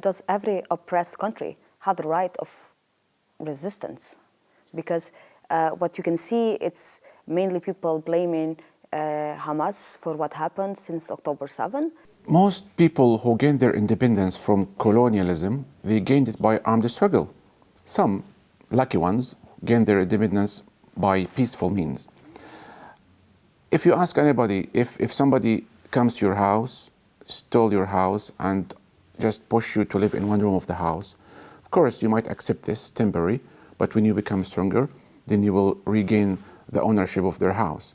does every oppressed country have the right of resistance? Because what you can see, it's mainly people blaming Hamas for what happened since October 7. Most people who gained their independence from colonialism, they gained it by armed struggle. Some, lucky ones, gained their independence by peaceful means. If you ask anybody, if somebody comes to your house, stole your house, and just push you to live in one room of the house, of course you might accept this temporary, but when you become stronger, then you will regain the ownership of their house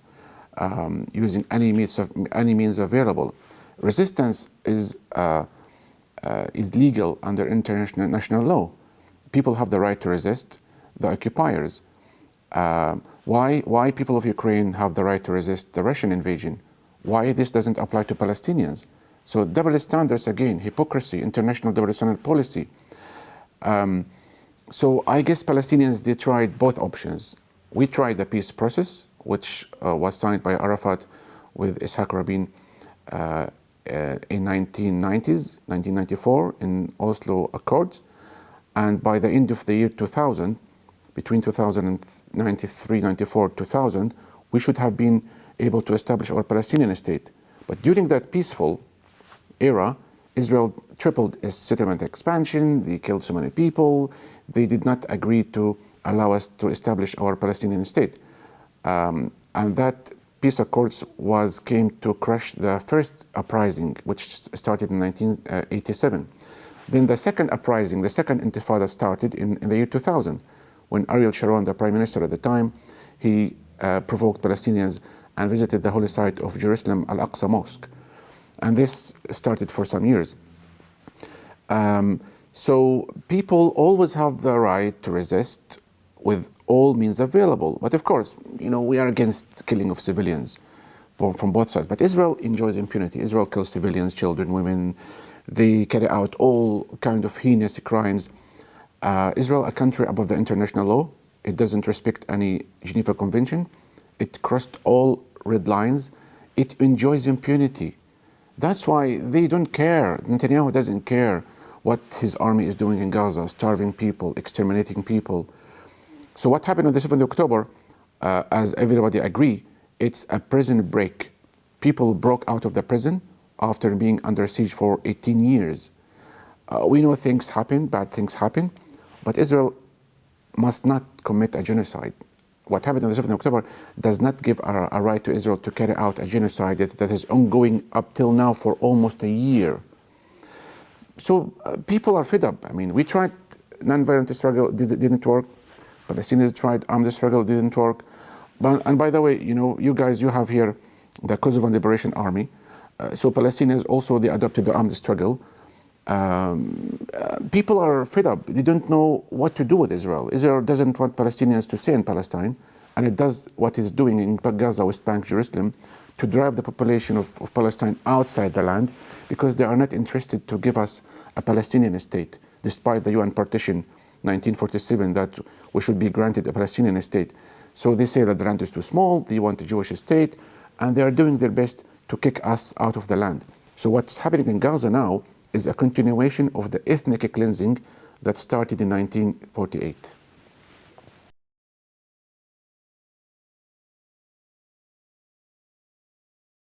using any means available. Resistance is legal under international law. People have the right to resist the occupiers. Why people of Ukraine have the right to resist the Russian invasion? Why this doesn't apply to Palestinians? So double standards again, hypocrisy, international double standard policy. So I guess Palestinians, they tried both options. We tried the peace process, which was signed by Arafat with Ishaq Rabin in 1994 in Oslo Accords. And by the end of the year 2000, between 1993, 94, 2000, we should have been able to establish our Palestinian state. But during that peaceful era, Israel tripled its settlement expansion, they killed so many people, they did not agree to allow us to establish our Palestinian state. And that peace accords came to crush the first uprising, which started in 1987. Then the second uprising, the second intifada started in the year 2000, when Ariel Sharon, the prime minister at the time, he provoked Palestinians and visited the holy site of Jerusalem, Al-Aqsa Mosque. And this started for some years. So people always have the right to resist with all means available. But of course, we are against killing of civilians from both sides. But Israel enjoys impunity. Israel kills civilians, children, women. They carry out all kind of heinous crimes. Israel, a country above the international law, it doesn't respect any Geneva Convention. It crossed all red lines. It enjoys impunity. That's why they don't care. Netanyahu doesn't care what his army is doing in Gaza, starving people, exterminating people. So what happened on the 7th of October, as everybody agree, it's a prison break. People broke out of the prison after being under siege for 18 years. We know things happen, bad things happen, but Israel must not commit a genocide. What happened on the 7th of October does not give a right to Israel to carry out a genocide that is ongoing up till now for almost a year. So people are fed up. I mean, we tried non-violent struggle, didn't work. Palestinians tried armed struggle, didn't work. And by the way, you guys, you have here the Kosovo Liberation Army. So Palestinians also, they adopted the armed struggle. People are fed up. They don't know what to do with Israel. Israel doesn't want Palestinians to stay in Palestine, and it does what it's doing in Gaza, West Bank, Jerusalem, to drive the population of Palestine outside the land, because they are not interested to give us a Palestinian state, despite the UN partition 1947 that we should be granted a Palestinian state. So they say that the land is too small, they want a Jewish state, and they are doing their best to kick us out of the land. So what's happening in Gaza now is a continuation of the ethnic cleansing that started in 1948.